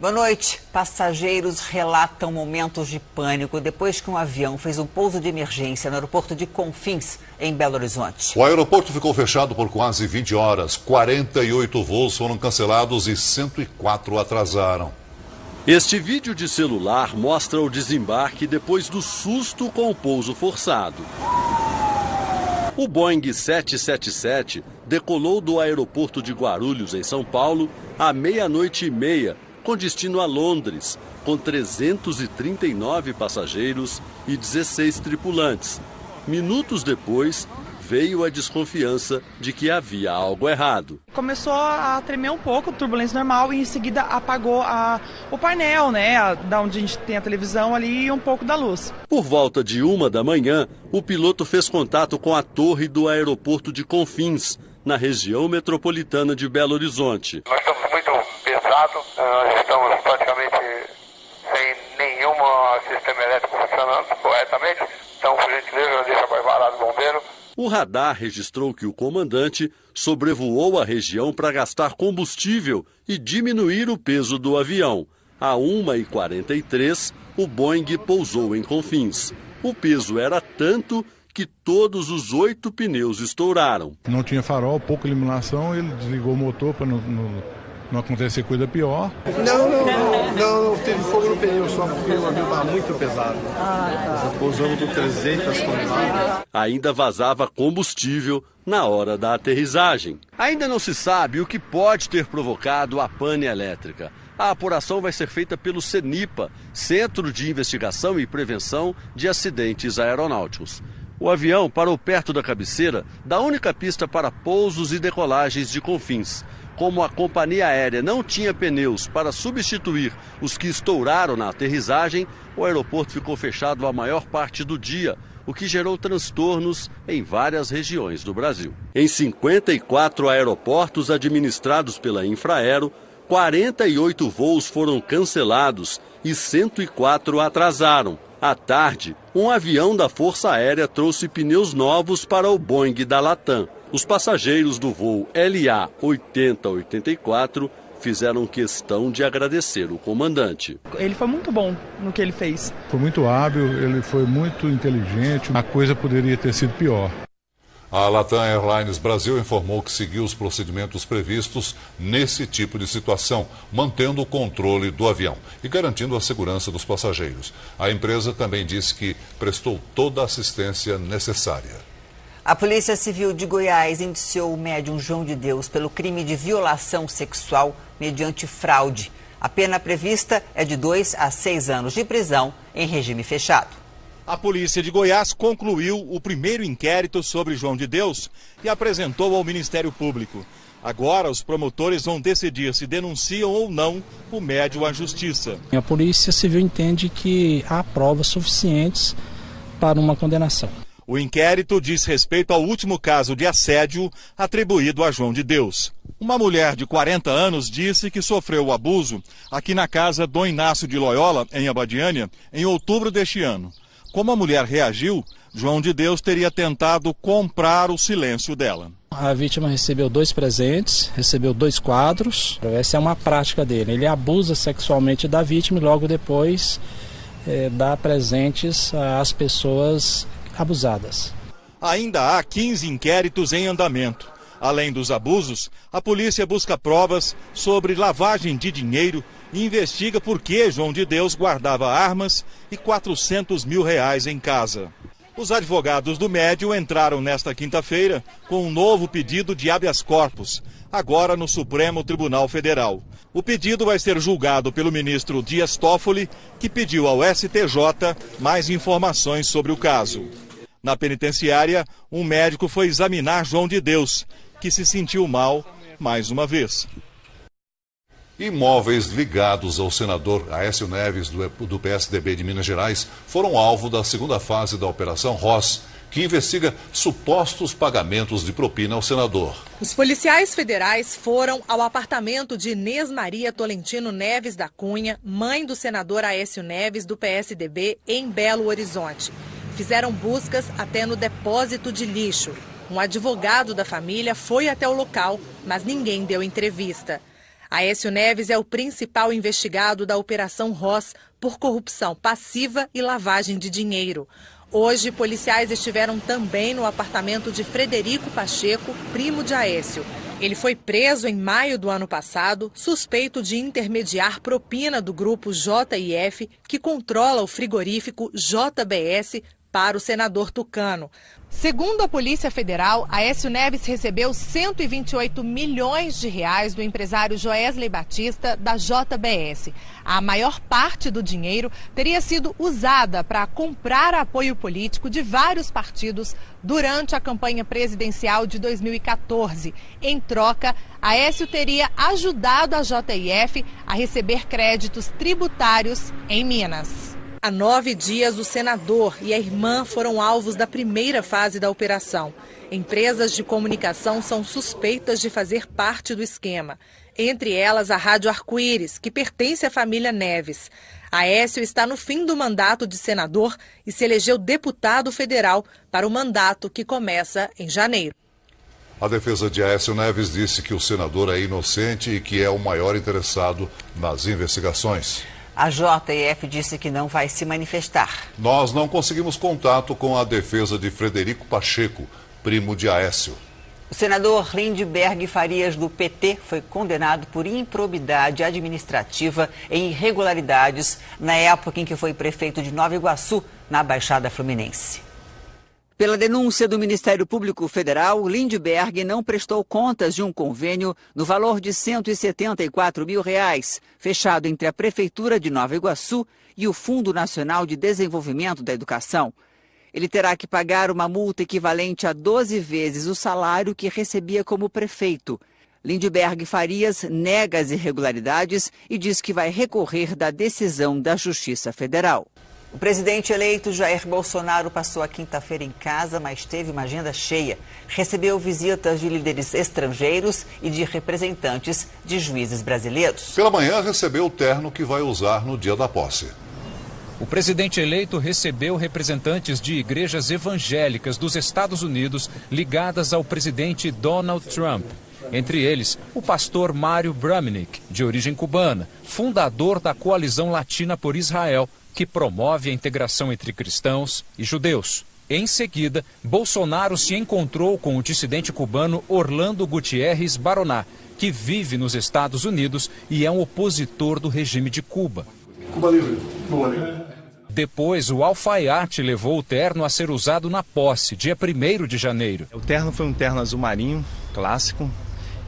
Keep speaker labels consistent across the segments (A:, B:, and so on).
A: Boa noite. Passageiros relatam momentos de pânico depois que um avião fez um pouso de emergência no aeroporto de Confins, em Belo Horizonte.
B: O aeroporto ficou fechado por quase 20 horas. 48 voos foram cancelados e 104 atrasaram.
C: Este vídeo de celular mostra o desembarque depois do susto com o pouso forçado. O Boeing 777 decolou do aeroporto de Guarulhos, em São Paulo, à 00:30, com destino a Londres, com 339 passageiros e 16 tripulantes. Minutos depois, veio a desconfiança de que havia algo errado.
D: Começou a tremer um pouco, turbulência normal, e em seguida apagou o painel, da onde a gente tem a televisão ali, e um pouco da luz.
C: Por volta de 1h, o piloto fez contato com a torre do aeroporto de Confins, na região metropolitana de Belo Horizonte.
E: Nós estamos muito pesados, nós estamos praticamente sem nenhum sistema elétrico funcionando corretamente, então, por gentileza, deixa para varado do bombeiro.
C: O radar registrou que o comandante sobrevoou a região para gastar combustível e diminuir o peso do avião. À 1h43, o Boeing pousou em Confins. O peso era tanto que todos os 8 pneus estouraram.
F: Não tinha farol, pouca iluminação, ele desligou o motor para não acontecer coisa pior.
G: Não teve fogo no pneu, só porque o avião estava muito pesado. Pousamos com 300 toneladas.
C: Ainda vazava combustível na hora da aterrissagem. Ainda não se sabe o que pode ter provocado a pane elétrica. A apuração vai ser feita pelo CENIPA, Centro de Investigação e Prevenção de Acidentes Aeronáuticos. O avião parou perto da cabeceira da única pista para pousos e decolagens de Confins. Como a companhia aérea não tinha pneus para substituir os que estouraram na aterrissagem, o aeroporto ficou fechado a maior parte do dia, o que gerou transtornos em várias regiões do Brasil. Em 54 aeroportos administrados pela Infraero, 48 voos foram cancelados e 104 atrasaram. À tarde, um avião da Força Aérea trouxe pneus novos para o Boeing da Latam. Os passageiros do voo LA 8084 fizeram questão de agradecer o comandante.
D: Ele foi muito bom no que ele fez.
F: Foi muito hábil, ele foi muito inteligente, a coisa poderia ter sido pior.
B: A Latam Airlines Brasil informou que seguiu os procedimentos previstos nesse tipo de situação, mantendo o controle do avião e garantindo a segurança dos passageiros. A empresa também disse que prestou toda a assistência necessária.
A: A Polícia Civil de Goiás indiciou o médium João de Deus pelo crime de violação sexual mediante fraude. A pena prevista é de 2 a 6 anos de prisão em regime fechado.
H: A Polícia de Goiás concluiu o primeiro inquérito sobre João de Deus e apresentou ao Ministério Público. Agora, os promotores vão decidir se denunciam ou não o médium à Justiça.
I: A Polícia Civil entende que há provas suficientes para uma condenação.
H: O inquérito diz respeito ao último caso de assédio atribuído a João de Deus. Uma mulher de 40 anos disse que sofreu o abuso aqui na casa Dom Inácio de Loyola, em Abadiânia, em outubro deste ano. Como a mulher reagiu, João de Deus teria tentado comprar o silêncio dela.
I: A vítima recebeu 2 presentes, recebeu 2 quadros. Essa é uma prática dele. Ele abusa sexualmente da vítima e logo depois dá presentes às pessoas abusadas.
H: Ainda há 15 inquéritos em andamento. Além dos abusos, a polícia busca provas sobre lavagem de dinheiro e investiga por que João de Deus guardava armas e R$400 mil em casa. Os advogados do médium entraram nesta quinta-feira com um novo pedido de habeas corpus, agora no Supremo Tribunal Federal. O pedido vai ser julgado pelo ministro Dias Toffoli, que pediu ao STJ mais informações sobre o caso. Na penitenciária, um médico foi examinar João de Deus, que se sentiu mal mais uma vez.
B: Imóveis ligados ao senador Aécio Neves, do PSDB de Minas Gerais, foram alvo da segunda fase da Operação Ross, que investiga supostos pagamentos de propina ao senador.
J: Os policiais federais foram ao apartamento de Inês Maria Tolentino Neves da Cunha, mãe do senador Aécio Neves, do PSDB, em Belo Horizonte. Fizeram buscas até no depósito de lixo. Um advogado da família foi até o local, mas ninguém deu entrevista. Aécio Neves é o principal investigado da Operação Ross por corrupção passiva e lavagem de dinheiro. Hoje, policiais estiveram também no apartamento de Frederico Pacheco, primo de Aécio. Ele foi preso em maio do ano passado, suspeito de intermediar propina do grupo JIF, que controla o frigorífico JBS, para o senador Tucano. Segundo a Polícia Federal, Aécio Neves recebeu 128 milhões de reais do empresário Joesley Batista, da JBS. A maior parte do dinheiro teria sido usada para comprar apoio político de vários partidos durante a campanha presidencial de 2014. Em troca, Aécio teria ajudado a JIF a receber créditos tributários em Minas. Há 9 dias, o senador e a irmã foram alvos da primeira fase da operação. Empresas de comunicação são suspeitas de fazer parte do esquema. Entre elas, a Rádio Arco-Íris, que pertence à família Neves. Aécio está no fim do mandato de senador e se elegeu deputado federal para o mandato que começa em janeiro.
B: A defesa de Aécio Neves disse que o senador é inocente e que é o maior interessado nas investigações.
A: A JIF disse que não vai se manifestar.
B: Nós não conseguimos contato com a defesa de Frederico Pacheco, primo de Aécio.
A: O senador Lindbergh Farias, do PT, foi condenado por improbidade administrativa e irregularidades na época em que foi prefeito de Nova Iguaçu, na Baixada Fluminense. Pela denúncia do Ministério Público Federal, Lindbergh não prestou contas de um convênio no valor de R$ 174 mil, fechado entre a Prefeitura de Nova Iguaçu e o Fundo Nacional de Desenvolvimento da Educação. Ele terá que pagar uma multa equivalente a 12 vezes o salário que recebia como prefeito. Lindbergh Farias nega as irregularidades e diz que vai recorrer da decisão da Justiça Federal. O presidente eleito Jair Bolsonaro passou a quinta-feira em casa, mas teve uma agenda cheia. Recebeu visitas de líderes estrangeiros e de representantes de juízes brasileiros.
B: Pela manhã, recebeu o terno que vai usar no dia da posse.
K: O presidente eleito recebeu representantes de igrejas evangélicas dos Estados Unidos ligadas ao presidente Donald Trump. Entre eles, o pastor Mário Bramnick, de origem cubana, fundador da Coalizão Latina por Israel, que promove a integração entre cristãos e judeus. Em seguida, Bolsonaro se encontrou com o dissidente cubano Orlando Gutierrez Baroná, que vive nos Estados Unidos e é um opositor do regime de Cuba.
L: Cuba livre. Cuba livre.
K: Depois, o alfaiate levou o terno a ser usado na posse, dia 1º de janeiro.
M: O terno foi um terno azul marinho, clássico.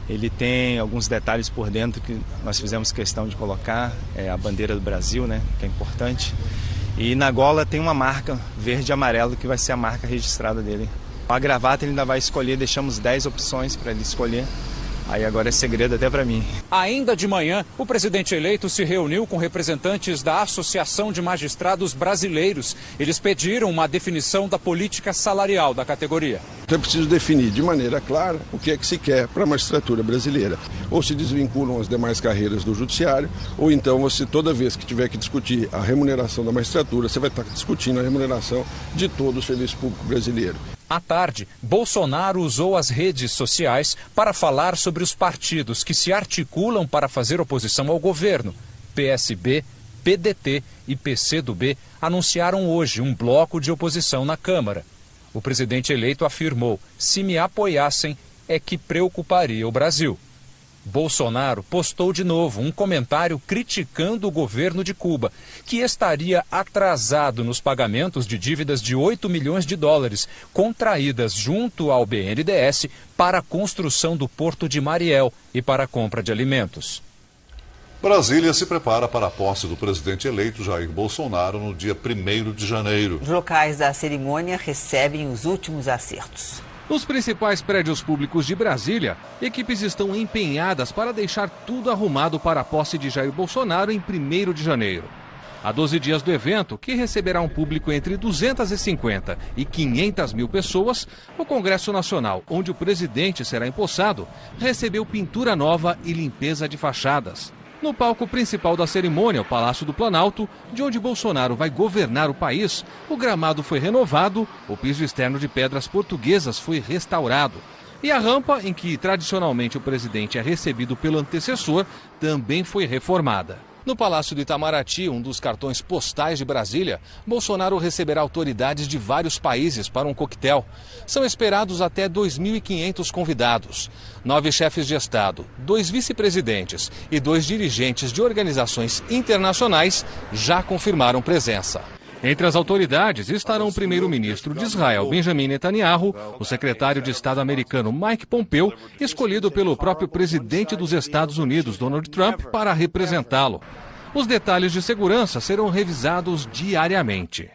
M: Ele tem alguns detalhes por dentro que nós fizemos questão de colocar, a bandeira do Brasil, né, que é importante. E na gola tem uma marca verde e amarelo que vai ser a marca registrada dele. A gravata ele ainda vai escolher, deixamos 10 opções para ele escolher. Aí agora é segredo até para mim.
K: Ainda de manhã, o presidente eleito se reuniu com representantes da Associação de Magistrados Brasileiros. Eles pediram uma definição da política salarial da categoria.
L: É preciso definir de maneira clara o que é que se quer para a magistratura brasileira. Ou se desvinculam as demais carreiras do judiciário, ou então você, toda vez que tiver que discutir a remuneração da magistratura, você vai estar discutindo a remuneração de todo o serviço público brasileiro.
K: À tarde, Bolsonaro usou as redes sociais para falar sobre os partidos que se articulam para fazer oposição ao governo. PSB, PDT e PCdoB anunciaram hoje um bloco de oposição na Câmara. O presidente eleito afirmou: se me apoiassem, é que preocuparia o Brasil. Bolsonaro postou de novo um comentário criticando o governo de Cuba, que estaria atrasado nos pagamentos de dívidas de 8 milhões de dólares contraídas junto ao BNDES para a construção do Porto de Mariel e para a compra de alimentos.
B: Brasília se prepara para a posse do presidente eleito Jair Bolsonaro no dia 1º de janeiro.
A: Os locais da cerimônia recebem os últimos acertos.
N: Nos principais prédios públicos de Brasília, equipes estão empenhadas para deixar tudo arrumado para a posse de Jair Bolsonaro em 1º de janeiro. Há 12 dias do evento, que receberá um público entre 250 e 500 mil pessoas, o Congresso Nacional, onde o presidente será empossado, recebeu pintura nova e limpeza de fachadas. No palco principal da cerimônia, o Palácio do Planalto, de onde Bolsonaro vai governar o país, o gramado foi renovado, o piso externo de pedras portuguesas foi restaurado. E a rampa, em que tradicionalmente o presidente é recebido pelo antecessor, também foi reformada. No Palácio do Itamaraty, um dos cartões postais de Brasília, Bolsonaro receberá autoridades de vários países para um coquetel. São esperados até 2.500 convidados. 9 chefes de Estado, 2 vice-presidentes e 2 dirigentes de organizações internacionais já confirmaram presença. Entre as autoridades estarão o primeiro-ministro de Israel, Benjamin Netanyahu, o secretário de Estado americano Mike Pompeo, escolhido pelo próprio presidente dos Estados Unidos, Donald Trump, para representá-lo. Os detalhes de segurança serão revisados diariamente.